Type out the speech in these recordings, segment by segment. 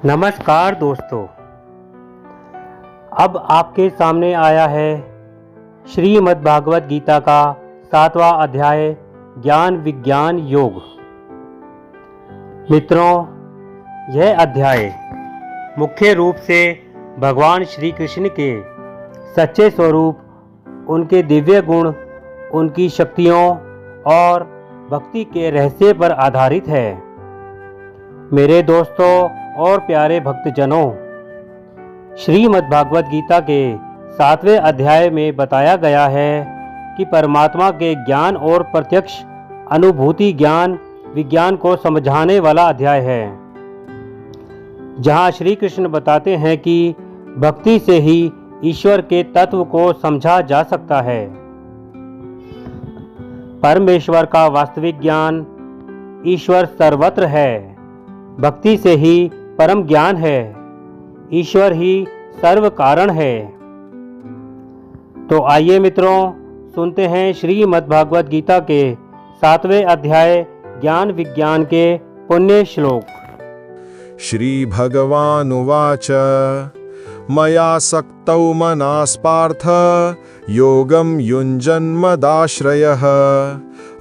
नमस्कार दोस्तों, अब आपके सामने आया है श्रीमद् भागवत गीता का 7वां अध्याय ज्ञान विज्ञान योग। मित्रों, यह अध्याय मुख्य रूप से भगवान श्री कृष्ण के सच्चे स्वरूप, उनके दिव्य गुण, उनकी शक्तियों और भक्ति के रहस्य पर आधारित है। मेरे दोस्तों और प्यारे भक्तजनों, श्रीमद् भागवत गीता के 7वें अध्याय में बताया गया है कि परमात्मा के ज्ञान और प्रत्यक्ष अनुभूति ज्ञान विज्ञान को समझाने वाला अध्याय है, जहां श्री कृष्ण बताते हैं कि भक्ति से ही ईश्वर के तत्व को समझा जा सकता है। परमेश्वर का वास्तविक ज्ञान, ईश्वर सर्वत्र है, भक्ति से ही परम ज्ञान है, ईश्वर ही सर्व कारण है। तो आइए मित्रों, सुनते हैं श्रीमद् भागवत गीता के 7वें अध्याय ज्ञान विज्ञान के पुण्य श्लोक। श्री भगवानुवाच मया सक्तौ मनास्पार्थ योगं युञ्जन्मदाश्रयः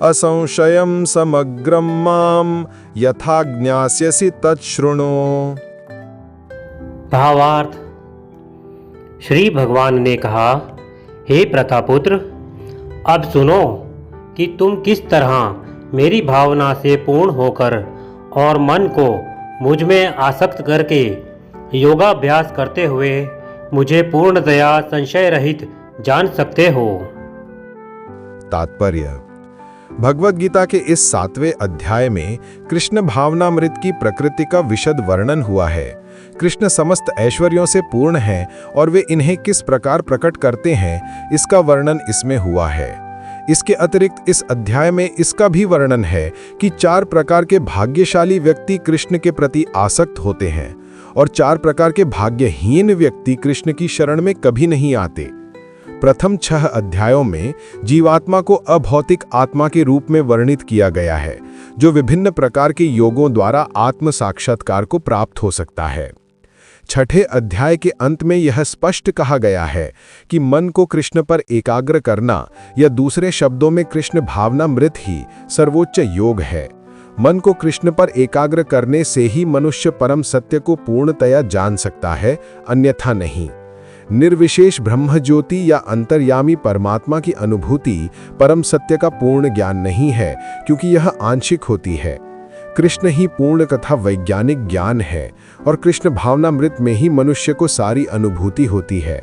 असंशयं समग्रं मां यथा ज्ञास्यसि तच्छृणु। भावार्थ। श्री भगवान ने कहा, हे प्रतापुत्र, अब सुनो कि तुम किस तरह मेरी भावना से पूर्ण होकर और मन को मुझ में आसक्त करके योगाभ्यास करते हुए मुझे पूर्णतया संशय रहित जान सकते हो। तात्पर्य: भगवत गीता के इस 7वें अध्याय में कृष्ण भावनामृत की प्रकृति का विशद वर्णन हुआ है। कृष्ण समस्त ऐश्वर्यों से पूर्ण हैं और वे इन्हें किस प्रकार प्रकट करते हैं, इसका वर्णन इसमें हुआ है। इसके अतिरिक्त इस अध्याय में इसका भी वर्णन है कि 4 प्रकार के भाग्यशाली व्यक्ति कृष्ण के प्रति आसक्त होते हैं और 4 प्रकार के भाग्यहीन व्यक्ति कृष्ण की शरण में कभी नहीं आते। प्रथम 6 अध्यायों में जीवात्मा को अभौतिक आत्मा के रूप में वर्णित किया गया है, जो विभिन्न प्रकार के योगों द्वारा आत्म साक्षात्कार को प्राप्त हो सकता है। 6ठे अध्याय के अंत में यह स्पष्ट कहा गया है कि मन को कृष्ण पर एकाग्र करना, या दूसरे शब्दों में कृष्ण भावनामृत ही सर्वोच्च योग है। मन को कृष्ण पर एकाग्र करने से ही मनुष्य परम सत्य को पूर्णतया जान सकता है, अन्यथा नहीं। निर्विशेष ब्रह्म ज्योति या अंतर्यामी परमात्मा की अनुभूति परम सत्य का पूर्ण ज्ञान नहीं है, क्योंकि यह आंशिक होती है। कृष्ण ही पूर्ण तथा वैज्ञानिक ज्ञान है और कृष्ण भावनामृत में ही मनुष्य को सारी अनुभूति होती है।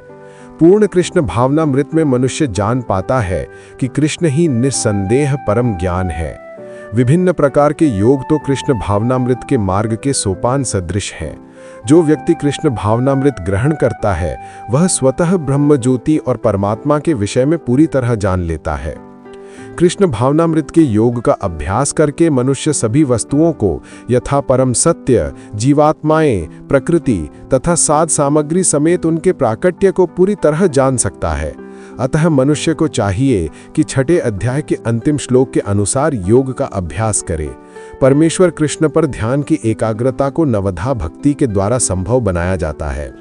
पूर्ण कृष्ण भावनामृत में मनुष्य जान पाता है कि कृष्ण ही निस्संदेह परम ज्ञान है। विभिन्न प्रकार के योग तो कृष्ण भावनामृत के मार्ग के सोपान सदृश हैं। जो व्यक्ति कृष्ण भावनामृत ग्रहण करता है, वह स्वतः ब्रह्म ज्योति और परमात्मा के विषय में पूरी तरह जान लेता है। कृष्ण भावनामृत के योग का अभ्यास करके मनुष्य सभी वस्तुओं को यथा परम सत्य, जीवात्माएं, प्रकृति तथा साध सामग्री समेत उनके प्राकट्य को पूरी तरह जान सकता है। अतः मनुष्य को चाहिए कि 6ठे अध्याय के अंतिम श्लोक के अनुसार योग का अभ्यास करे। परमेश्वर कृष्ण पर ध्यान की एकाग्रता को नवधा भक्ति के द्वारा संभव बनाया जाता है,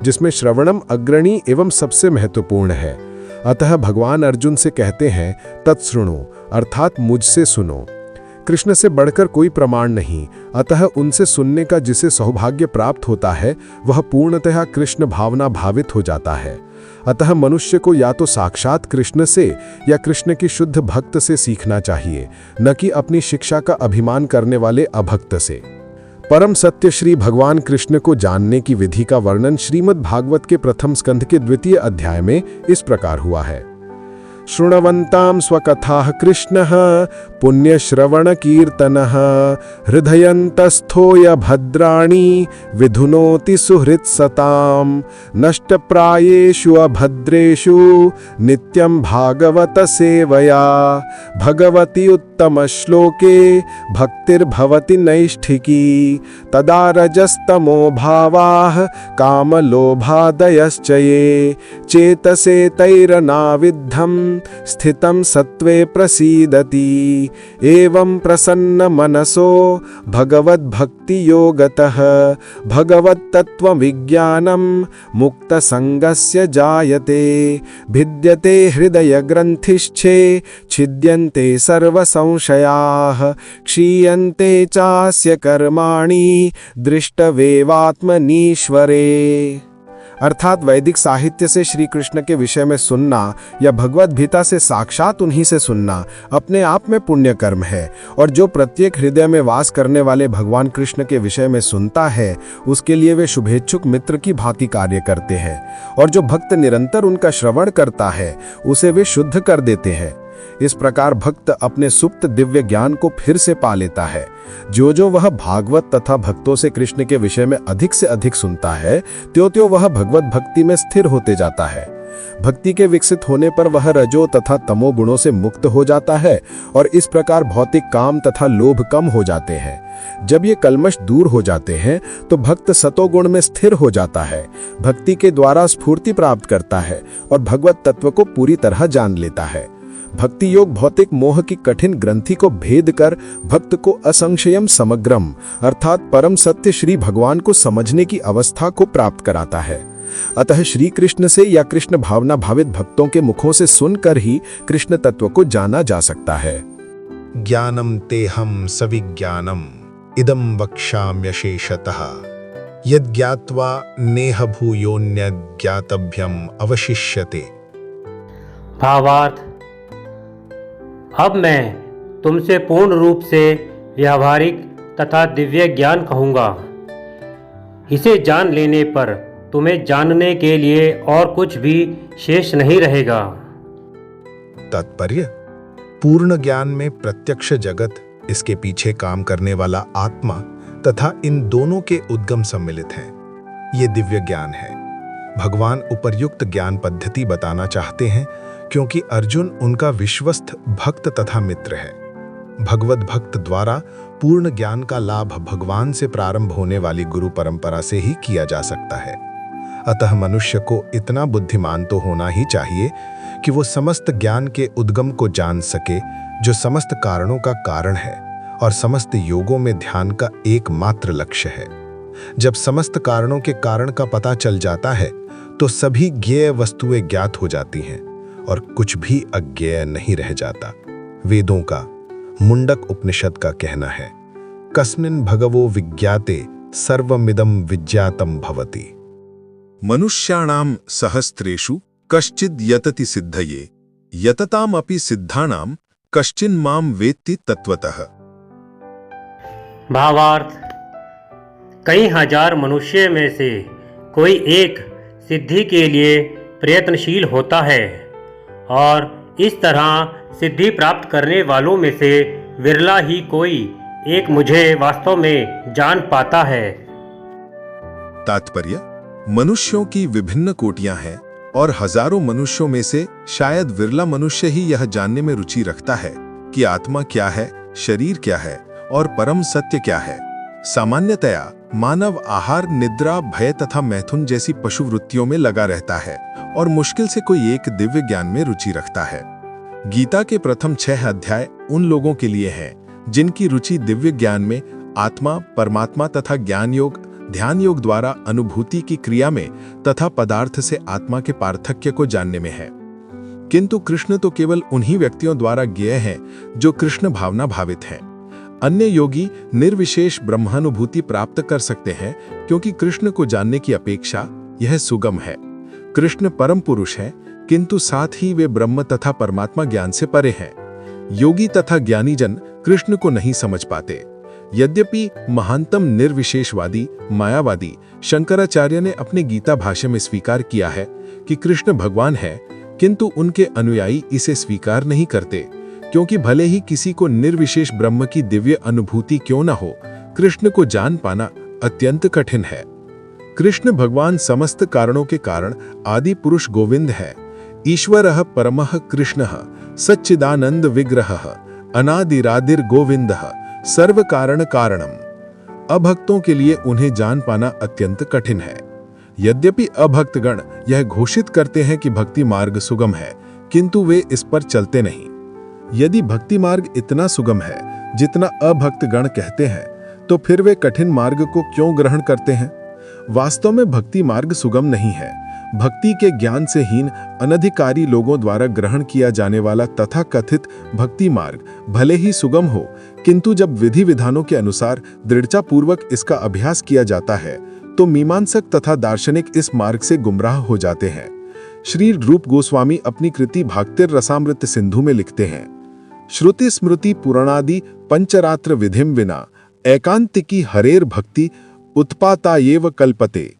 जिसमें श्रवणम अग्रणी एवं सबसे महत्वपूर्ण है। अतः भगवान अर्जुन से कहते हैं, तत्सृणु, अर्थात मुझसे सुनो। कृष्ण से बढ़कर कोई प्रमाण नहीं, अतः उनसे सुनने का जिसे सौभाग्य प्राप्त होता है, वह पूर्णतः कृष्ण भावना भावित हो जाता है। अतः मनुष्य को या तो साक्षात कृष्ण से या कृष्ण की शुद्ध भक्त से सीखना चाहिए, न कि अपनी शिक्षा का अभिमान करने वाले अभक्त से। परम सत्य श्री भगवान कृष्ण को जानने की विधि का वर्णन श्रीमद् भागवत के प्रथम स्कंध के 2वें अध्याय में इस प्रकार हुआ है। शृण्वन्तां स्वकथाः कृष्णः पुण्यश्रवण कीर्तनः हृदयन्तस्थो य भद्राणि विधुनोति सुहृत्सतां नष्टप्रायेषु अभद्रेषु नित्यं भागवत सेवया भगवति उत्तमश्लोके भक्तिर्भवति नैष्ठिकी तदा रजस्तमो भावाः कामलोभादयश्च ये चेतसे तैरनाविद्धम् स्थितं सत्त्वे प्रसीदति। एवं प्रसन्न मनसो भगवद्भक्तियोगतः भगवत्तत्त्वविज्ञानं मुक्तसङ्गस्य जायते। भिद्यते हृदयग्रन्थिश्चे छिद्यन्ते सर्वसंशयाः क्षीयन्ते चास्य कर्माणि दृष्टवेवात्मनीश्वरे। अर्थात वैदिक साहित्य से श्री कृष्ण के विषय में सुनना या भगवद गीता से साक्षात उन्हीं से सुनना अपने आप में पुण्य कर्म है, और जो प्रत्येक हृदय में वास करने वाले भगवान कृष्ण के विषय में सुनता है उसके लिए वे शुभेच्छुक मित्र की भांति कार्य करते हैं, और जो भक्त निरंतर उनका श्रवण करता है उसे वे शुद्ध कर देते हैं। इस प्रकार भक्त अपने सुप्त दिव्य ज्ञान को फिर से पा लेता है। जो जो वह भागवत तथा भक्तों से कृष्ण के विषय में अधिक से अधिक सुनता है त्यों त्यों वह भगवत भक्ति में स्थिर होते जाता है। भक्ति के विकसित होने पर वह रजो तथा तमो गुणों से मुक्त हो जाता है, और इस प्रकार भौतिक काम तथा लोभ कम हो जाते हैं। जब ये कल्मश दूर हो जाते हैं तो भक्त सतोगुण में स्थिर हो जाता है, भक्ति के द्वारा स्फूर्ति प्राप्त करता है और भगवत तत्व को पूरी तरह जान लेता है। भक्ति योग भौतिक मोह की कठिन ग्रंथि को भेद कर भक्त को असंशयम समग्रम अर्थात परम सत्य श्री भगवान को समझने की अवस्था को प्राप्त कराता है। अतः श्री कृष्ण से या कृष्ण भावना भावित भक्तों के मुखों से सुनकर ही कृष्ण तत्व को जाना जा सकता है। ज्ञानम तेहम सविज्ञानम इदम वक्ष्याम्यशेषतः यद् ज्ञात्वा नेह भूयोन्य ज्ञातभ्यम अवशिष्यते। भावार्थ, अब मैं तुमसे पूर्ण रूप से व्यावहारिक तथा दिव्य ज्ञान कहूँगा। इसे जान लेने पर तुम्हें जानने के लिए और कुछ भी शेष नहीं रहेगा। तात्पर्य, पूर्ण ज्ञान में प्रत्यक्ष जगत, इसके पीछे काम करने वाला आत्मा तथा इन दोनों के उद्गम सम्मिलित हैं। ये दिव्य ज्ञान है। भगवान उपर्युक्त ज्ञान पद्धति बताना चाहते हैं क्योंकि अर्जुन उनका विश्वस्त भक्त तथा मित्र है। भगवत भक्त द्वारा पूर्ण ज्ञान का लाभ भगवान से प्रारंभ होने वाली गुरु परंपरा से ही किया जा सकता है। अतः मनुष्य को इतना बुद्धिमान तो होना ही चाहिए कि वो समस्त ज्ञान के उद्गम को जान सके, जो समस्त कारणों का कारण है और समस्त योगों में ध्यान का एकमात्र लक्ष्य है। जब समस्त कारणों के कारण का पता चल जाता है तो सभी ज्ञेय वस्तुएं ज्ञात हो जाती हैं और कुछ भी अज्ञेय नहीं रह जाता। वेदों का, मुंडक उपनिषद का कहना है, कस्मिन् भगवो विज्ञाते सर्वमिदं विज्ञातम भवति। मनुष्याणां सहस्रेषु कश्चिद् यतति सिद्धये यतताम् अपि सिद्धानां कश्चिन् मां वेत्ति तत्वतः। भावार्थ, कई हजार मनुष्य में से कोई एक सिद्धि के लिए प्रयत्नशील होता है, और इस तरह सिद्धि प्राप्त करने वालों में से विरला ही कोई एक मुझे वास्तव में जान पाता है। तात्पर्य, मनुष्यों की विभिन्न कोटियां हैं और हजारों मनुष्यों में से शायद विरला मनुष्य ही यह जानने में रुचि रखता है कि आत्मा क्या है, शरीर क्या है और परम सत्य क्या है। सामान्यतया मानव आहार, निद्रा, भय तथा मैथुन जैसी पशु वृत्तियों में लगा रहता है और मुश्किल से कोई एक दिव्य ज्ञान में रुचि रखता है। गीता के प्रथम 6 अध्याय उन लोगों के लिए हैं जिनकी रुचि दिव्य ज्ञान में, आत्मा, परमात्मा तथा ज्ञान योग, ध्यान योग द्वारा अनुभूति की क्रिया में तथा पदार्थ से आत्मा के पार्थक्य को जानने में है। किंतु कृष्ण तो केवल उन्हीं व्यक्तियों द्वारा ज्ञेय हैं जो कृष्ण भावना भावित हैं। अन्य योगी निर्विशेष ब्रह्मानुभूति प्राप्त कर सकते हैं क्योंकि कृष्ण को जानने की अपेक्षा यह सुगम है। कृष्ण परम पुरुष है, किंतु साथ ही वे ब्रह्म तथा परमात्मा ज्ञान से परे हैं। योगी तथा ज्ञानी जन कृष्ण को नहीं समझ पाते। यद्यपि महानतम निर्विशेषवादी मायावादी शंकराचार्य ने अपने गीता भाष्य में स्वीकार किया है कि कृष्ण भगवान है, किंतु उनके अनुयायी इसे स्वीकार नहीं करते क्योंकि भले ही किसी को निर्विशेष ब्रह्म की दिव्य अनुभूति क्यों न हो, कृष्ण को जान पाना अत्यंत कठिन है। कृष्ण भगवान समस्त कारणों के कारण आदि पुरुष गोविंद है। ईश्वरः परमः कृष्णः सच्चिदानंद विग्रहः अनादिरादिर गोविंदः सर्व कारण कारणम। अभक्तों के लिए उन्हें जान पाना अत्यंत कठिन है। यद्यपि अभक्तगण यह घोषित करते हैं कि भक्ति मार्ग सुगम है, किंतु वे इस पर चलते नहीं। यदि भक्ति मार्ग इतना सुगम है जितना अभक्त गण कहते हैं, तो फिर वे कठिन मार्ग को क्यों ग्रहण करते हैं? वास्तव में भक्ति मार्ग सुगम नहीं है। भक्ति के ज्ञान से हीन अनधिकारी लोगों द्वारा ग्रहण किया जाने वाला तथा कथित भक्ति मार्ग भले ही सुगम हो, किंतु जब विधि विधानों के अनुसार दृढ़तापूर्वक इसका अभ्यास किया जाता है तो मीमांसक तथा दार्शनिक इस मार्ग से गुमराह हो जाते हैं। श्री रूप गोस्वामी अपनी कृति भाक्तिर रसामृत सिंधु में लिखते हैं, श्रुति स्मृति पुराणादि पंचरात्र विधिम विना एकांतिकी हरेर भक्ति उत्पातायेव कल्पते।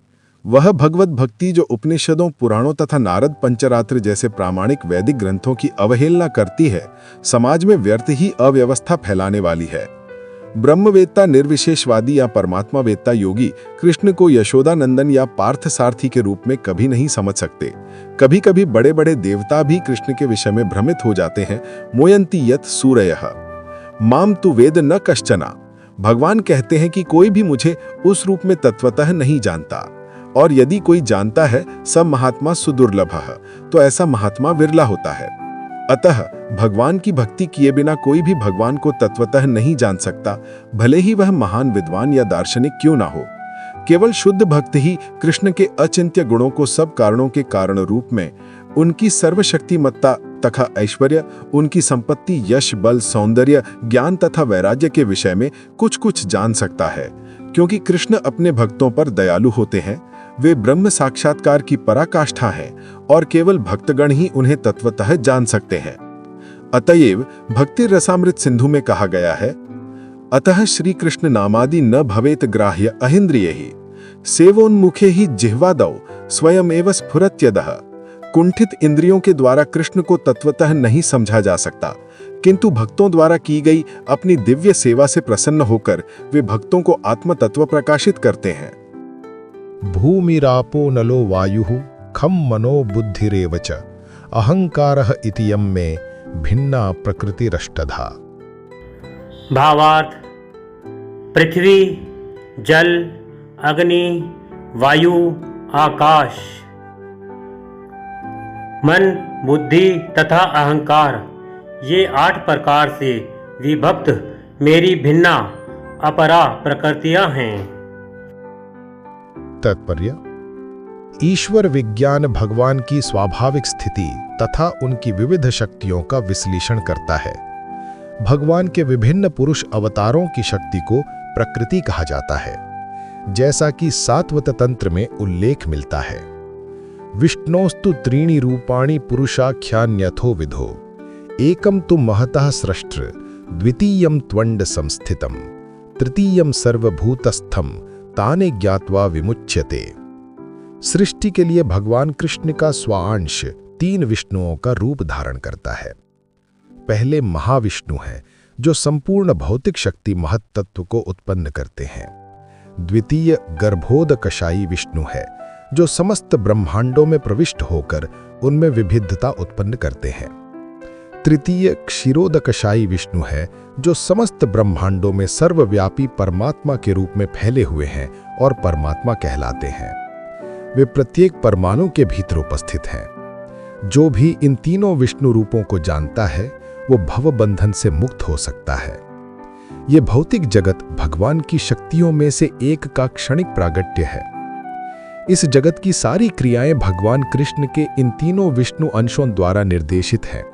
वह भगवत भक्ति जो उपनिषदों, पुराणों तथा नारद पंचरात्र जैसे प्रामाणिक वैदिक ग्रंथों की अवहेलना करती है, समाज में व्यर्थ ही अव्यवस्था फैलाने वाली है। ब्रह्मवेत्ता, निर्विशेषवादी या परमात्मावेत्ता योगी कृष्ण को यशोदानंदन या पार्थ सारथी के रूप में कभी नहीं समझ सकते। कभी कभी बड़े बड़े देवता भी कृष्ण के विषय में भ्रमित हो जाते हैं। मोयंती यत सूरयः माम तु वेद न कश्चना। भगवान कहते हैं कि कोई भी मुझे उस रूप में तत्वतः नहीं जानता, और यदि कोई जानता है स महात्मा सुदुर्लभः, तो ऐसा महात्मा विरला होता है। अतः भगवान की भक्ति किए बिना कोई भी भगवान को तत्वतः नहीं जान सकता, भले ही वह महान विद्वान या दार्शनिक क्यों ना हो। केवल शुद्ध भक्त ही कृष्ण के अचिंत्य गुणों को सब कारणों के कारण रूप में, उनकी सर्वशक्तिमत्ता तथा ऐश्वर्य, उनकी संपत्ति, यश, बल, सौंदर्य, ज्ञान तथा वैराग्य के विषय में कुछ कुछ जान सकता है। क्योंकि कृष्ण अपने भक्तों पर दयालु होते हैं, वे ब्रह्म साक्षात्कार की पराकाष्ठा हैं और केवल भक्तगण ही उन्हें तत्वतः जान सकते हैं। अतएव भक्ति रसामृत सिंधु में कहा गया है, अतः श्री कृष्ण नामादि न भवेत ग्राह्य अहिंद्रिय ही सेवोन्मुखे ही जिह्वादौ स्वयं एव स्फुरत्यदः। कुंठित इंद्रियों के द्वारा कृष्ण को तत्वतः नहीं समझा जा सकता, किंतु भक्तों द्वारा की गई अपनी दिव्य सेवा से प्रसन्न होकर वे भक्तों को आत्म तत्व प्रकाशित करते हैं। भूमिरापो नलो वायुः खम मनो बुद्धिरेव च अहंकारः इति यं मे भिन्ना प्रकृतिरष्टधा। भावार्थ: पृथ्वी, जल, अग्नि, वायु, आकाश, मन, बुद्धि तथा अहंकार, ये 8 प्रकार से विभक्त मेरी भिन्ना अपरा प्रकृतियां हैं। तात्पर्य: ईश्वर विज्ञान भगवान की स्वाभाविक स्थिति तथा उनकी विविध शक्तियों का विश्लेषण करता है। भगवान के विभिन्न पुरुष अवतारों की शक्ति को प्रकृति कहा जाता है, जैसा कि सात्वत तंत्र में उल्लेख मिलता है। विष्णोस्तु त्रीणि रूपाणि पुरुषाख्यान्यथो विधो एकम तु महतः सृष्टृ द्वितीयं त्वंड संस्थितम तृतीयं सर्वभूतस्थम ताने ज्ञात्वा विमुच्यते। सृष्टि के लिए भगवान कृष्ण का स्वांश 3 विष्णुओं का रूप धारण करता है। पहले महाविष्णु हैं, जो संपूर्ण भौतिक शक्ति महत्तत्व को उत्पन्न करते हैं। द्वितीय गर्भोदकशायी विष्णु है, जो समस्त ब्रह्मांडों में प्रविष्ट होकर उनमें विविधता उत्पन्न करते हैं। तृतीय क्षीरोदकशायी विष्णु है, जो समस्त ब्रह्मांडों में सर्वव्यापी परमात्मा के रूप में फैले हुए हैं और परमात्मा कहलाते हैं। वे प्रत्येक परमाणु के भीतर उपस्थित हैं। जो भी इन तीनों विष्णु रूपों को जानता है, वो भव बंधन से मुक्त हो सकता है। ये भौतिक जगत भगवान की शक्तियों में से एक का क्षणिक प्रागट्य है। इस जगत की सारी क्रियाएं भगवान कृष्ण के इन तीनों विष्णु अंशों द्वारा निर्देशित हैं।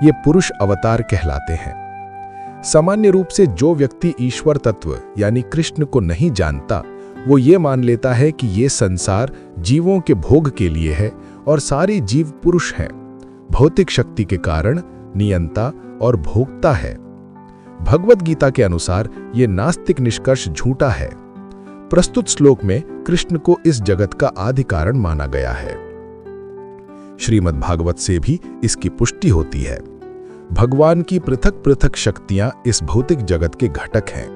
ये पुरुष अवतार कहलाते हैं। सामान्य रूप से जो व्यक्ति ईश्वर तत्व यानी कृष्ण को नहीं जानता, वो ये मान लेता है कि ये संसार जीवों के भोग के लिए है और सारे जीव पुरुष हैं, भौतिक शक्ति के कारण नियंता और भोक्ता है। भगवद गीता के अनुसार ये नास्तिक निष्कर्ष झूठा है। प्रस्तुत श्लोक में कृष्ण को इस जगत का आदि कारण माना गया है। श्रीमद् भागवत से भी इसकी पुष्टि होती है। भगवान की पृथक पृथक शक्तियां इस भौतिक जगत के घटक हैं।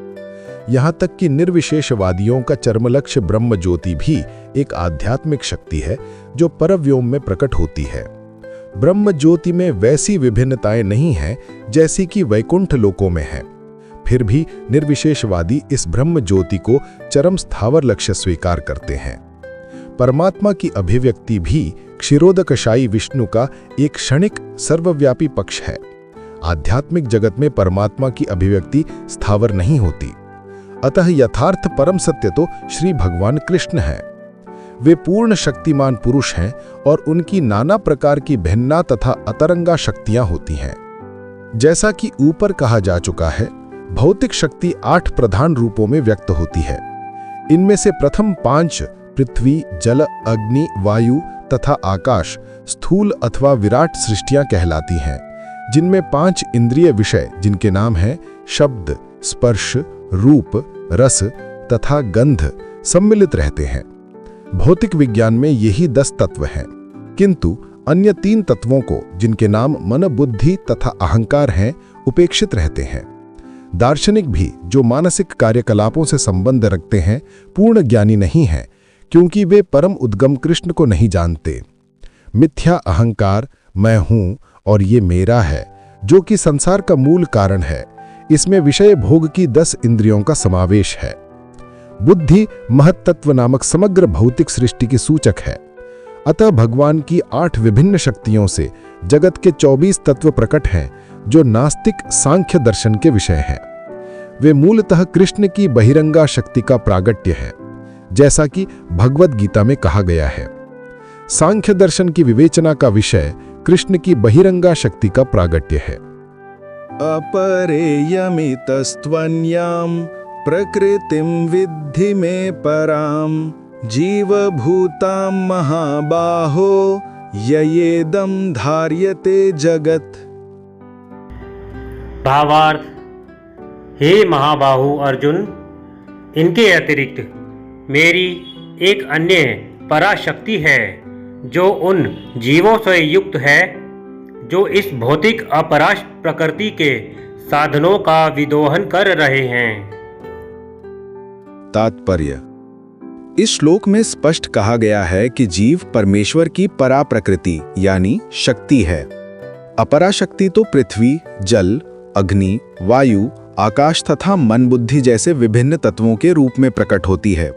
यहां तक कि निर्विशेषवादियों का चरमलक्ष्य ब्रह्म ज्योति भी एक आध्यात्मिक शक्ति है, जो परव्योम में प्रकट होती है। ब्रह्म ज्योति में वैसी विभिन्नताएं नहीं हैं जैसी कि वैकुंठ लोकों में हैं। फिर भी निर्विशेषवादी इस ब्रह्म ज्योति को चरम स्थावर लक्ष्य स्वीकार करते हैं। परमात्मा की अभिव्यक्ति भी क्षीरोदकशायी विष्णु का एक क्षणिक सर्वव्यापी पक्ष है। आध्यात्मिक जगत में परमात्मा की अभिव्यक्ति स्थावर नहीं होती। अतः यथार्थ परम सत्य तो श्री भगवान कृष्ण हैं। वे पूर्ण शक्तिमान पुरुष हैं और उनकी नाना प्रकार की भिन्ना तथा अतरंगा शक्तियां होती हैं। जैसा कि ऊपर कहा जा चुका है, भौतिक शक्ति 8 प्रधान रूपों में व्यक्त होती है। इनमें से प्रथम 5 पृथ्वी, जल, अग्नि, वायु तथा आकाश स्थूल अथवा विराट सृष्टियां कहलाती हैं, जिनमें 5 इंद्रिय विषय जिनके नाम हैं शब्द, स्पर्श, रूप, रस तथा गंध सम्मिलित रहते हैं। भौतिक विज्ञान में यही 10 तत्व हैं, किंतु अन्य 3 तत्वों को जिनके नाम मन, बुद्धि तथा अहंकार हैं उपेक्षित रहते हैं। दार्शनिक भी जो मानसिक कार्यकलापों से संबंध रखते हैं पूर्ण ज्ञानी नहीं हैं, क्योंकि वे परम उद्गम कृष्ण को नहीं जानते। मिथ्या अहंकार मैं हूं और ये मेरा है, जो कि संसार का मूल कारण है, इसमें विषय भोग की 10 इंद्रियों का समावेश है। बुद्धि महत्तत्व नामक समग्र भौतिक सृष्टि की सूचक है। अतः भगवान की 8 विभिन्न शक्तियों से जगत के 24 तत्व प्रकट हैं, जो नास्तिक सांख्य दर्शन के विषय हैं। वे मूलतः कृष्ण की बहिरंगा शक्ति का प्रागट्य है, जैसा कि भगवद गीता में कहा गया है। सांख्य दर्शन की विवेचना का विषय कृष्ण की बहिरंगा शक्ति का प्रागट्य है। अपरेयमितस्त्वन्यां प्रकृतिं विद्धि मे परां जीवभूतां महाबाहो ययेदं धार्यते जगत्। भावार्थ, हे महाबाहु अर्जुन, इनके अतिरिक्त मेरी एक अन्य पराशक्ति है, जो उन जीवों से युक्त है जो इस भौतिक अपराश प्रकृति के साधनों का विदोहन कर रहे हैं। तात्पर्य: इस श्लोक में स्पष्ट कहा गया है कि जीव परमेश्वर की परा प्रकृति यानी शक्ति है। अपरा शक्ति तो पृथ्वी, जल, अग्नि, वायु, आकाश तथा मन बुद्धि जैसे विभिन्न तत्वों के रूप में प्रकट होती है।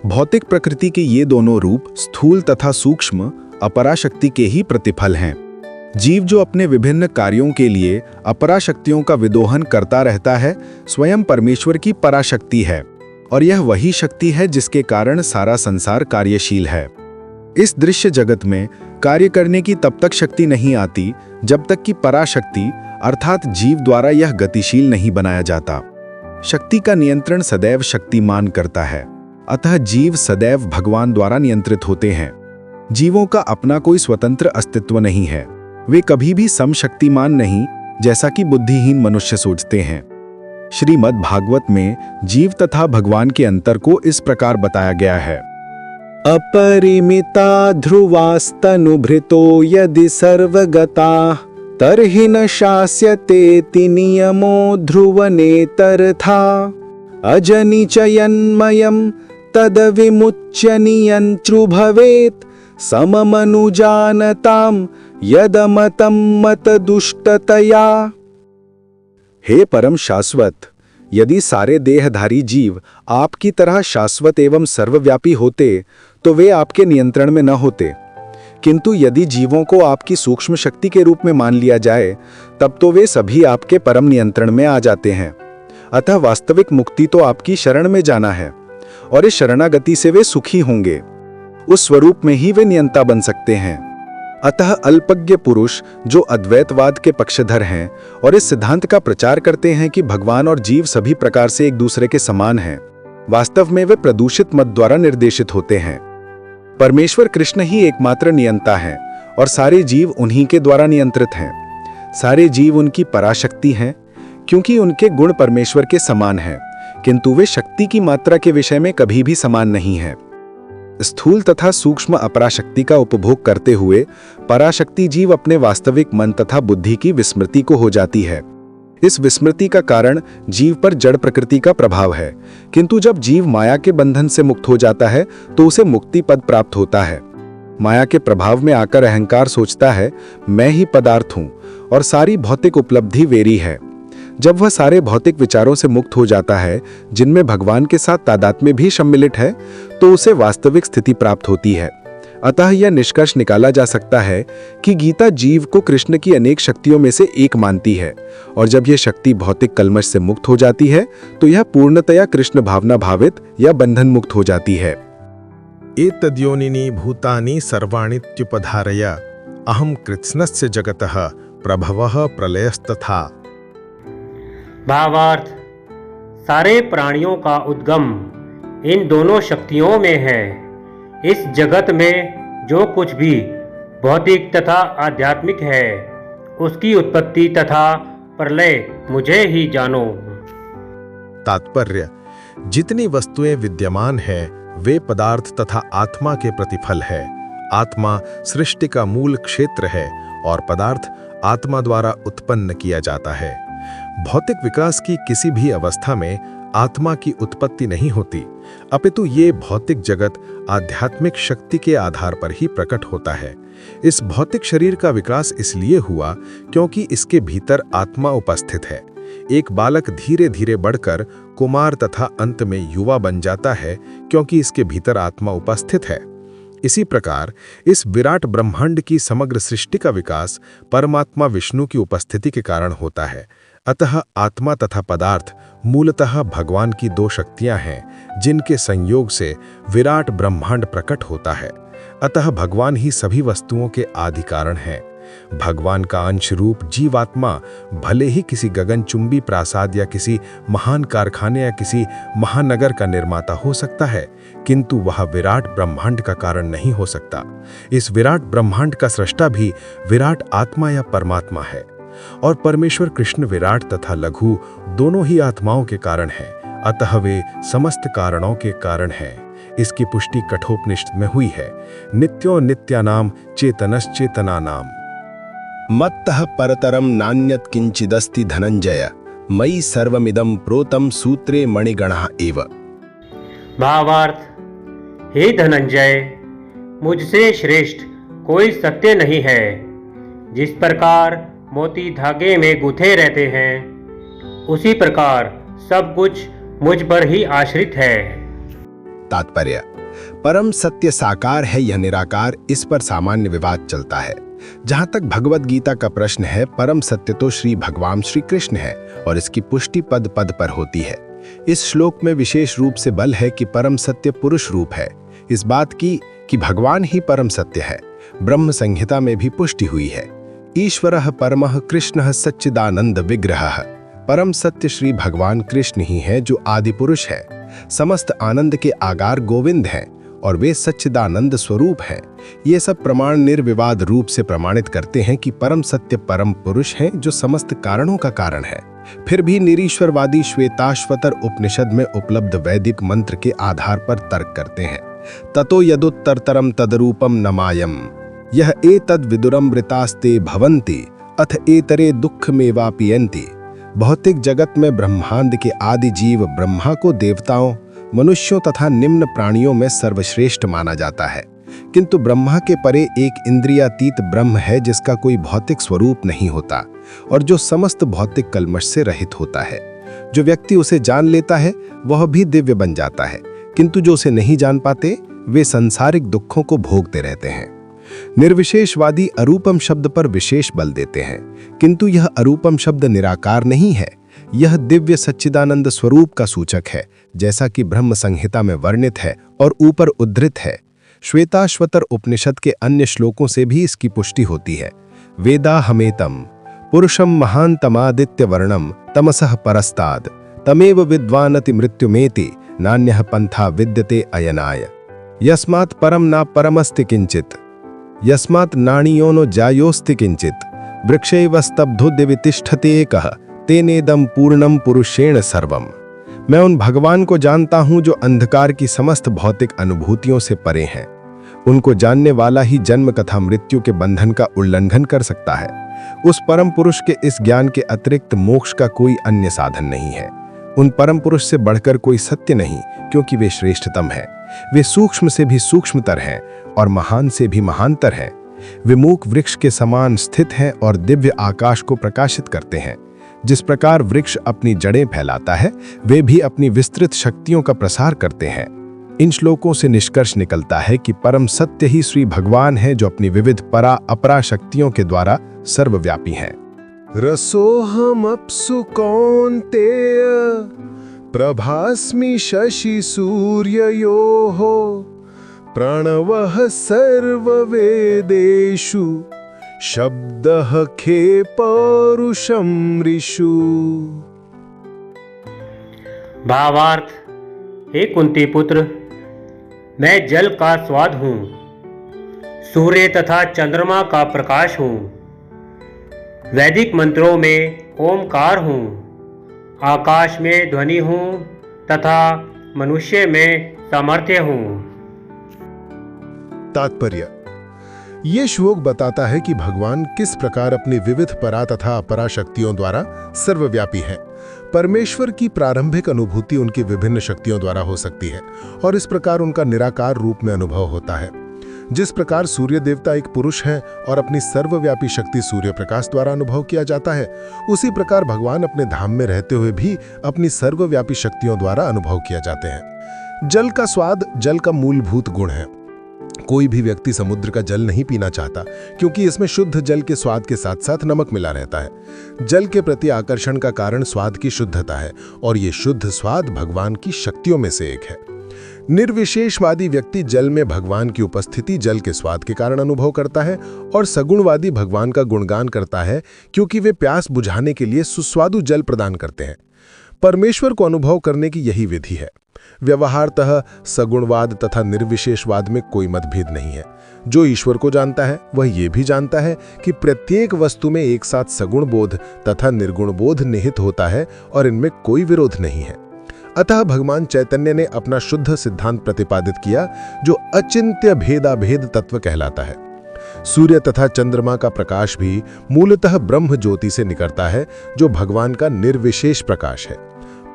भौतिक प्रकृति के ये दोनों रूप स्थूल तथा सूक्ष्म अपरा शक्ति के ही प्रतिफल हैं। जीव जो अपने विभिन्न कार्यों के लिए अपरा शक्तियों का विदोहन करता रहता है, स्वयं परमेश्वर की पराशक्ति है, और यह वही शक्ति है जिसके कारण सारा संसार कार्यशील है। इस दृश्य जगत में कार्य करने की तब तक शक्ति नहीं आती जब तक कि पराशक्ति अर्थात जीव द्वारा यह गतिशील नहीं बनाया जाता। शक्ति का नियंत्रण सदैव शक्तिमान करता है, अतः जीव सदैव भगवान द्वारा नियंत्रित होते हैं। जीवों का अपना कोई स्वतंत्र अस्तित्व नहीं है। वे कभी भी समशक्तिमान नहीं, जैसा कि बुद्धिहीन मनुष्य सोचते हैं। श्रीमद् भागवत में जीव तथा भगवान के अंतर को इस प्रकार बताया गया है। अपरिमिता ध्रुवास्तनुभृतो यदि सर्वगता तर्हि न शास्यतेति नियमो ध्रुवनेतरथा अजनिचयन्मयम् तद्विमुच्य नियन्त्रु भवेत् सममनुजानताम् यदमतं मतदुष्टतया। हे परम शाश्वत, यदि सारे देहधारी जीव आपकी तरह शाश्वत एवं सर्वव्यापी होते तो वे आपके नियंत्रण में न होते, किंतु यदि जीवों को आपकी सूक्ष्म शक्ति के रूप में मान लिया जाए तब तो वे सभी आपके परम नियंत्रण में आ जाते हैं। अतः वास्तविक मुक्ति तो आपकी शरण में जाना है, और इस शरणागति से वे सुखी होंगे। उस स्वरूप में ही वे नियंता बन सकते हैं। अतः अल्पज्ञ पुरुष जो अद्वैतवाद के पक्षधर हैं और इस सिद्धांत का प्रचार करते हैं कि भगवान और जीव सभी प्रकार से एक दूसरे के समान हैं, वास्तव में वे प्रदूषित मत द्वारा निर्देशित होते हैं। परमेश्वर कृष्ण ही एकमात्र नियंता हैं और सारे जीव उन्हीं के द्वारा नियंत्रित हैं। सारे जीव उनकी पराशक्ति हैं, क्योंकि उनके गुण परमेश्वर के समान हैं, किंतु वे शक्ति की मात्रा के विषय में कभी भी समान नहीं हैं। स्थूल तथा सूक्ष्म अपराशक्ति का उपभोग करते हुए पराशक्ति जीव अपने वास्तविक मन तथा बुद्धि की विस्मृति को हो जाती है। इस विस्मृति का कारण जीव पर जड़ प्रकृति का प्रभाव है, किंतु जब जीव माया के बंधन से मुक्त हो जाता है तो उसे मुक्ति पद प्राप्त होता है। माया के प्रभाव में आकर अहंकार सोचता है मैं ही पदार्थ हूं और सारी भौतिक उपलब्धि मेरी है। जब वह सारे भौतिक विचारों से मुक्त हो जाता है जिनमें भगवान के साथ तादात्म्य भी सम्मिलित है, तो उसे वास्तविक स्थिति प्राप्त होती है। अतः यह निष्कर्ष निकाला जा सकता है कि गीता जीव को कृष्ण की अनेक शक्तियों में से एक मानती है, और जब यह शक्ति भौतिक कल्मश से मुक्त हो जाती है तो यह पूर्णतया कृष्ण भावना भावित या बंधन मुक्त हो जाती है। एतद्योनिनी भूतानि सर्वाणीत्युपधारय अहं कृत्स्नस्य जगतः प्रभवः प्रलयस्तथा। भावार्थ, सारे प्राणियों का उद्गम इन दोनों शक्तियों में है। इस जगत में जो कुछ भी भौतिक तथा आध्यात्मिक है, उसकी उत्पत्ति तथा प्रलय मुझे ही जानो। तात्पर्य, जितनी वस्तुएं विद्यमान हैं वे पदार्थ तथा आत्मा के प्रतिफल है। आत्मा सृष्टि का मूल क्षेत्र है और पदार्थ आत्मा द्वारा उत्पन्न किया जाता है। भौतिक विकास की किसी भी अवस्था में आत्मा की उत्पत्ति नहीं होती, अपितु ये भौतिक जगत आध्यात्मिक शक्ति के आधार पर ही प्रकट होता है। इस भौतिक शरीर का विकास इसलिए हुआ क्योंकि इसके भीतर आत्मा उपस्थित है। एक बालक धीरे धीरे बढ़कर कुमार तथा अंत में युवा बन जाता है क्योंकि इसके भीतर आत्मा उपस्थित है। इसी प्रकार इस विराट ब्रह्मांड की समग्र सृष्टि का विकास परमात्मा विष्णु की उपस्थिति के कारण होता है। अतः आत्मा तथा पदार्थ मूलतः भगवान की दो शक्तियां हैं जिनके संयोग से विराट ब्रह्मांड प्रकट होता है। अतः भगवान ही सभी वस्तुओं के आदि कारण हैं। भगवान का अंश रूप जीवात्मा भले ही किसी गगनचुंबी प्रासाद या किसी महान कारखाने या किसी महानगर का निर्माता हो सकता है, किंतु वह विराट ब्रह्मांड का कारण नहीं हो सकता। इस विराट ब्रह्मांड का सृष्टा भी विराट आत्मा या परमात्मा है, और परमेश्वर कृष्ण विराट तथा लघु दोनों ही आत्माओं के कारण हैं। अतः वे समस्त कारणों के कारण हैं। इसकी पुष्टि कठोपनिषद में हुई है। नित्यो नित्यानाम चेतनश्चेतनानाम। मत्तः परतरम नान्यत् किंचिदस्ति धनंजय मयि सर्वमिदं प्रोतम सूत्रे मणिगणः एव। भावार्थ, हे धनंजय, मुझसे श्रेष्ठ कोई सत्य नहीं है। जिस प्रकार मोती धागे में गुथे रहते हैं, उसी प्रकार सब कुछ मुझ पर ही आश्रित है। तात्पर्य, परम सत्य साकार है, यह निराकार, इस पर सामान्य विवाद चलता है। जहां तक भगवद गीता का प्रश्न है, परम सत्य तो श्री भगवान श्री कृष्ण है और इसकी पुष्टि पद पद पर होती है। इस श्लोक में विशेष रूप से बल है कि परम सत्य पुरुष रूप है। इस बात की कि भगवान ही परम सत्य है ब्रह्म संहिता में भी पुष्टि हुई है। ईश्वरः परमः कृष्णः सच्चिदानंद विग्रहः। परम सत्य श्री भगवान कृष्ण ही है जो आदि पुरुष है, समस्त आनंद के आगार गोविंद हैं और वे सच्चिदानंद स्वरूप हैं। ये सब प्रमाण निर्विवाद रूप से प्रमाणित करते हैं कि परम सत्य परम पुरुष हैं जो समस्त कारणों का कारण है। फिर भी निरीश्वरवादी श्वेताश्वतर उपनिषद में उपलब्ध वैदिक मंत्र के आधार पर तर्क करते हैं। ततो यदुत्तरतरम तदरूपम नमायम यह एतद् विदुरमृतास्ते भवन्ति अथ एतरे दुःखमेवापियन्ति। भौतिक जगत में ब्रह्मांड के आदि जीव ब्रह्मा को देवताओं, मनुष्यों तथा निम्न प्राणियों में सर्वश्रेष्ठ माना जाता है, किंतु ब्रह्मा के परे एक इंद्रियातीत ब्रह्म है जिसका कोई भौतिक स्वरूप नहीं होता और जो समस्त भौतिक कल्मश से रहित होता है। जो व्यक्ति उसे जान लेता है वह भी दिव्य बन जाता है, किंतु जो उसे नहीं जान पाते वे सांसारिक दुखों को भोगते रहते हैं। निर्विशेषवादी अरूपम शब्द पर विशेष बल देते हैं, किंतु यह अरूपम शब्द निराकार नहीं है। यह दिव्य सच्चिदानंद स्वरूप का सूचक है, जैसा कि ब्रह्म संहिता में वर्णित है और ऊपर उद्धृत है। श्वेताश्वतर उपनिषद के अन्य श्लोकों से भी इसकी पुष्टि होती है। वेदा हमेतम पुरुषम महान्तमादित्य वर्णम तमसः परस्ताद तमेव विद्वानति मृत्युमेति नान्यः पंथा विद्यते अयनाय। यस्मात् परम ना परमस्ति किंचित यस्मात् नाणीयोनो जायोस्ति किंचित वृक्षैव स्तब्धो दिवितिष्ठते एकः तेनेदम पूर्णम पुरुषेण सर्वम। मैं उन भगवान को जानता हूं जो अंधकार की समस्त भौतिक अनुभूतियों से परे हैं। उनको जानने वाला ही जन्म तथा मृत्यु के बंधन का उल्लंघन कर सकता है। उस परम पुरुष के इस ज्ञान के अतिरिक्त मोक्ष का कोई अन्य साधन नहीं है। उन परम पुरुष से बढ़कर कोई सत्य नहीं, क्योंकि वे श्रेष्ठतम हैं। वे सूक्ष्म से भी सूक्ष्मतर हैं और महान से भी महानतर हैं। वे मूक वृक्ष के समान स्थित हैं और दिव्य आकाश को प्रकाशित करते हैं। जिस प्रकार वृक्ष अपनी जड़ें फैलाता है, वे भी अपनी विस्तृत शक्तियों का प्रसार करते हैं। इन श्लोकों से निष्कर्ष निकलता है कि परम सत्य ही श्री भगवान है, जो अपनी विविध परा अपरा शक्तियों के द्वारा सर्वव्यापी हैं। रसोहमप्सु कौन्तेय प्रभास्मि शशि सूर्ययोः प्रणवः सर्ववेदेषु शब्दः खे पौरुषं ऋषु। भावार्थ, हे कुंती पुत्र, मैं जल का स्वाद हूँ, सूर्य तथा चंद्रमा का प्रकाश हूँ, वैदिक मंत्रों में ओमकार हूँ, आकाश में ध्वनि हूँ तथा मनुष्य में सामर्थ्य हूँ। तात्पर्य: ये श्लोक बताता है कि भगवान किस प्रकार अपनी विविध परा तथा अपरा शक्तियों द्वारा सर्वव्यापी हैं। परमेश्वर की प्रारंभिक अनुभूति उनकी विभिन्न शक्तियों द्वारा हो सकती है और इस प्रकार उनका निराकार रूप में अनुभव होता है। जिस प्रकार सूर्य देवता एक पुरुष हैं और अपनी सर्वव्यापी शक्ति सूर्य प्रकाश द्वारा अनुभव किया जाता है, उसी प्रकार भगवान अपने धाम में रहते हुए भी अपनी सर्वव्यापी शक्तियों द्वारा अनुभव किया जाते हैं। जल का स्वाद जल का मूलभूत गुण है। कोई भी व्यक्ति समुद्र का जल नहीं पीना चाहता, क्योंकि इसमें शुद्ध जल के स्वाद के साथ साथ नमक मिला रहता है। जल के प्रति आकर्षण का कारण स्वाद की शुद्धता है और ये शुद्ध स्वाद भगवान की शक्तियों में से एक है। निर्विशेषवादी व्यक्ति जल में भगवान की उपस्थिति जल के स्वाद के कारण अनुभव करता है और सगुणवादी भगवान का गुणगान करता है, क्योंकि वे प्यास बुझाने के लिए सुस्वादु जल प्रदान करते हैं। परमेश्वर को अनुभव करने की यही विधि है। व्यवहारतः सगुणवाद तथा निर्विशेषवाद में कोई मतभेद नहीं है। जो ईश्वर को जानता है वह ये भी जानता है कि प्रत्येक वस्तु में एक साथ सगुण बोध तथा निर्गुण बोध निहित होता है और इनमें कोई विरोध नहीं है। अतः भगवान चैतन्य ने अपना शुद्ध सिद्धांत प्रतिपादित किया, जो अचिंत्य भेदाभेद तत्व कहलाता है। सूर्य तथा चंद्रमा का प्रकाश भी मूलतः ब्रह्म ज्योति से निकलता है, जो भगवान का निर्विशेष प्रकाश है।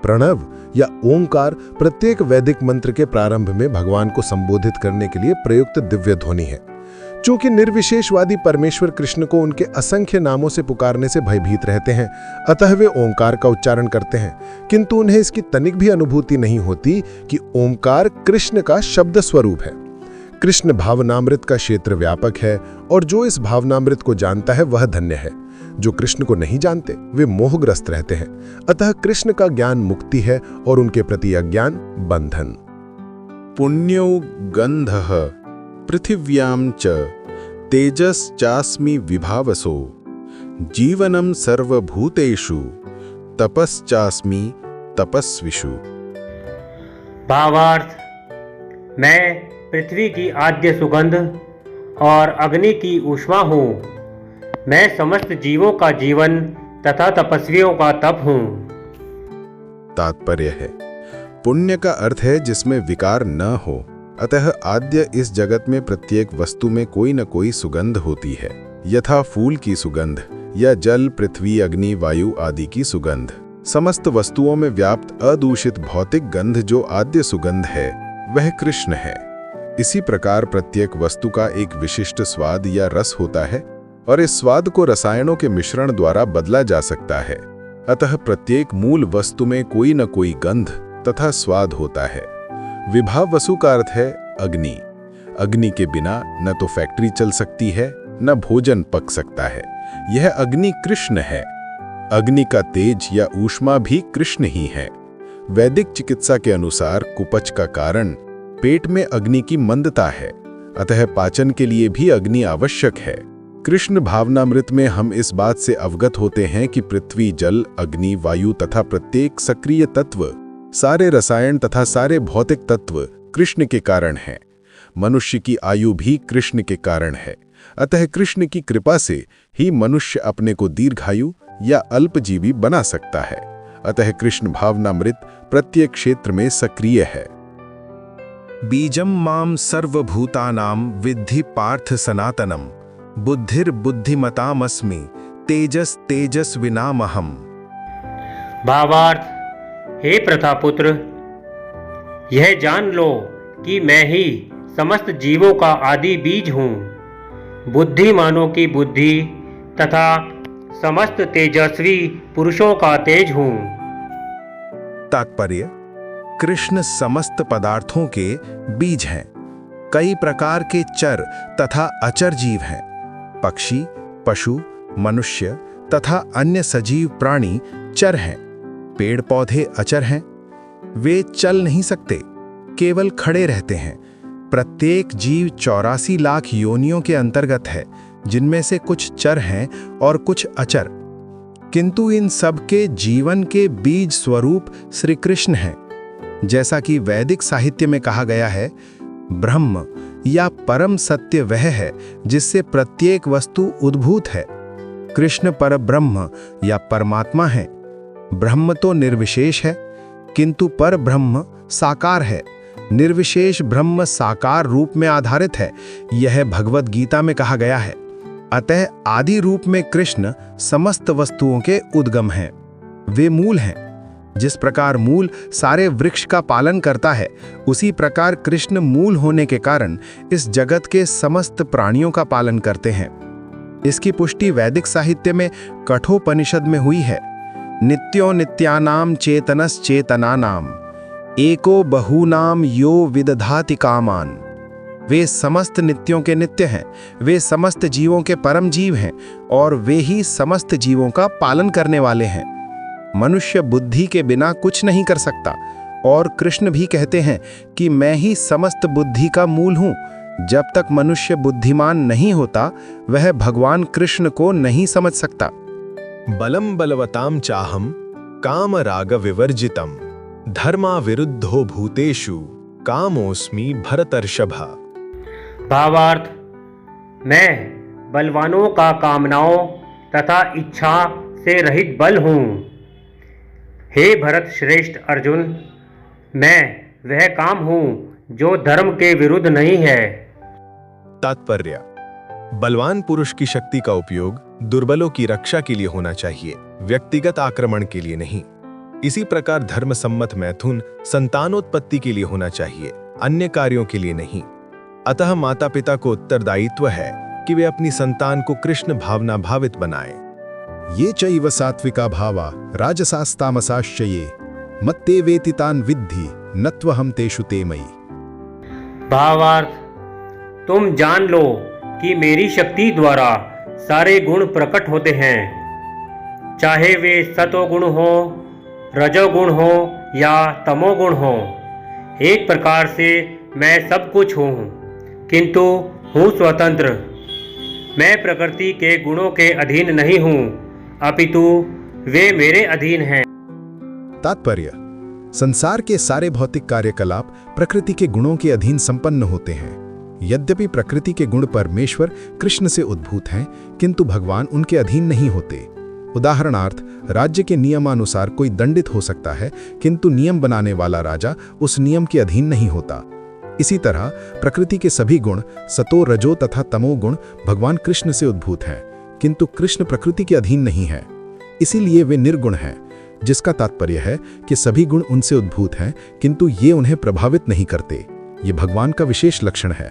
प्रणव या ओंकार प्रत्येक वैदिक मंत्र के प्रारंभ में भगवान को संबोधित करने के लिए प्रयुक्त दिव्य ध्वनि है। चूंकि निर्विशेषवादी परमेश्वर कृष्ण को उनके असंख्य नामों से पुकारने से भयभीत रहते हैं, अतः वे ओंकार का उच्चारण करते हैं, किंतु उन्हें इसकी तनिक भी अनुभूति नहीं होती कि ओंकार कृष्ण का शब्द स्वरूप है। कृष्ण भावनामृत का क्षेत्र व्यापक है और जो इस भावनामृत को जानता है वह धन्य है। जो कृष्ण को नहीं जानते वे मोहग्रस्त रहते हैं। अतः कृष्ण का ज्ञान मुक्ति है और उनके प्रति अज्ञान बंधन। पुण्यो गंधः पृथिव्यां च तेजश्चास्मि विभावसो जीवनं सर्वभूतेषु तपश्चास्मि तपस्विषु। भावार्थ, मैं पृथ्वी की आद्य सुगंध और अग्नि की ऊष्मा हूँ। मैं समस्त जीवों का जीवन तथा तपस्वियों का तप हूँ। तात्पर्य है, पुण्य का अर्थ है जिसमें विकार न हो। अतः आद्य इस जगत में प्रत्येक वस्तु में कोई न कोई सुगंध होती है, यथा फूल की सुगंध या जल, पृथ्वी, अग्नि, वायु आदि की सुगंध। समस्त वस्तुओं में व्याप्त अदूषित भौतिक गंध जो आद्य सुगंध है वह कृष्ण है। इसी प्रकार प्रत्येक वस्तु का एक विशिष्ट स्वाद या रस होता है और इस स्वाद को रसायनों के मिश्रण द्वारा बदला जा सकता है। अतः प्रत्येक मूल वस्तु में कोई न कोई गंध तथा स्वाद होता है। विभावसु का अर्थ है अग्नि। अग्नि के बिना न तो फैक्ट्री चल सकती है न भोजन पक सकता है। यह अग्नि कृष्ण है। अग्नि का तेज या ऊष्मा भी कृष्ण ही है। वैदिक चिकित्सा के अनुसार कुपच का कारण पेट में अग्नि की मंदता है, अतः पाचन के लिए भी अग्नि आवश्यक है। कृष्ण भावनामृत में हम इस बात से अवगत होते हैं कि पृथ्वी, जल, अग्नि, वायु तथा प्रत्येक सक्रिय तत्व, सारे रसायन तथा सारे भौतिक तत्व कृष्ण के कारण हैं। मनुष्य की आयु भी कृष्ण के कारण है। अतः कृष्ण की कृपा से ही मनुष्य अपने को दीर्घायु या अल्पजीवी बना सकता है। अतः कृष्ण भावनामृत प्रत्येक क्षेत्र में सक्रिय है। बीजम माम सर्वभूतानां विद्धि पार्थ सनातनम बुद्धिर्बुद्धिमतामस्मि तेजस तेजस्विनामहम्। भावार्थ, हे प्रथापुत्र, यह जान लो कि मैं ही समस्त जीवों का आदि बीज हूँ। बुद्धिमानों की बुद्धि तथा समस्त तेजस्वी पुरुषों का तेज हूँ। तात्पर्य: कृष्ण समस्त पदार्थों के बीज हैं। कई प्रकार के चर तथा अचर जीव हैं। पक्षी, पशु, मनुष्य तथा अन्य सजीव प्राणी चर हैं। पेड़ पौधे अचर हैं। वे चल नहीं सकते, केवल खड़े रहते हैं। प्रत्येक जीव 84 लाख योनियों के अंतर्गत है, जिनमें से कुछ चर हैं और कुछ अचर। किंतु इन सब के जीवन के बीज स्वरूप श्री कृष्ण हैं। जैसा कि वैदिक साहित्य में कहा गया है, ब्रह्म या परम सत्य वह है जिससे प्रत्येक वस्तु उद्भूत है। कृष्ण परब्रह्म या परमात्मा है। ब्रह्म तो निर्विशेष है, किंतु पर ब्रह्म साकार है। निर्विशेष ब्रह्म साकार रूप में आधारित है, यह भगवद गीता में कहा गया है। अतः आदि रूप में कृष्ण समस्त वस्तुओं के उद्गम हैं। वे मूल हैं। जिस प्रकार मूल सारे वृक्ष का पालन करता है, उसी प्रकार कृष्ण मूल होने के कारण इस जगत के समस्त प्राणियों का पालन करते हैं। इसकी पुष्टि वैदिक साहित्य में कठोपनिषद में हुई है। नित्यो नित्यानाम चेतनश्चेतनानाम एको बहूनाम यो विदधाति कामान। वे समस्त नित्यों के नित्य हैं। वे समस्त जीवों के परम जीव हैं और वे ही समस्त जीवों का पालन करने वाले हैं। मनुष्य बुद्धि के बिना कुछ नहीं कर सकता और कृष्ण भी कहते हैं कि मैं ही समस्त बुद्धि का मूल हूँ। जब तक मनुष्य बुद्धिमान नहीं होता, वह भगवान कृष्ण को नहीं समझ सकता। बलम बलवताम चाहम काम राग विवर्जितम धर्मा विरुद्धो भूतेषु कामोस्मि भरतर्षभा। भावार्थ: मैं बलवानों का कामनाओं तथा इच्छा से रहित बल हूँ। हे भरत श्रेष्ठ अर्जुन, मैं वह काम हूँ जो धर्म के विरुद्ध नहीं है। तात्पर्य: बलवान पुरुष की शक्ति का उपयोग दुर्बलों की रक्षा के लिए होना चाहिए, व्यक्तिगत आक्रमण के लिए नहीं। इसी प्रकार धर्म सम्मत मैथुन संतानोत्पत्ति के लिए होना चाहिए, अन्य कार्यों के लिए नहीं। अतः माता पिता को उत्तरदायित्व है कि वे अपनी संतान को कृष्ण भावना भावित बनाएं। ये चैव सात्विका भावा राजसास्तामसाश्चये मत्ते वेतितान विद्धि नत्वहम तेषु ते मयि। भावार्थ: तुम जान लो कि मेरी शक्ति द्वारा सारे गुण प्रकट होते हैं, चाहे वे सतोगुण हो, रजोगुण हो या तमोगुण हो। एक प्रकार से मैं सब कुछ हूँ, किंतु हूँ स्वतंत्र। मैं प्रकृति के गुणों के अधीन नहीं हूँ, अपितु वे मेरे अधीन हैं। तात्पर्य: संसार के सारे भौतिक कार्यकलाप प्रकृति के गुणों के अधीन संपन्न होते हैं। यद्यपि प्रकृति के गुण परमेश्वर कृष्ण से उद्भूत हैं, किंतु भगवान उनके अधीन नहीं होते। उदाहरणार्थ, राज्य के नियमानुसार कोई दंडित हो सकता है, किंतु नियम बनाने वाला राजा उस नियम के अधीन नहीं होता। इसी तरह प्रकृति के सभी गुण सतो, रजो तथा तमो गुण भगवान कृष्ण से उद्भूत हैं, किंतु कृष्ण प्रकृति के अधीन नहीं है, इसीलिए वे निर्गुण हैं। जिसका तात्पर्य है कि सभी गुण उनसे उद्भूत हैं, किंतु ये उन्हें प्रभावित नहीं करते। ये भगवान का विशेष लक्षण है।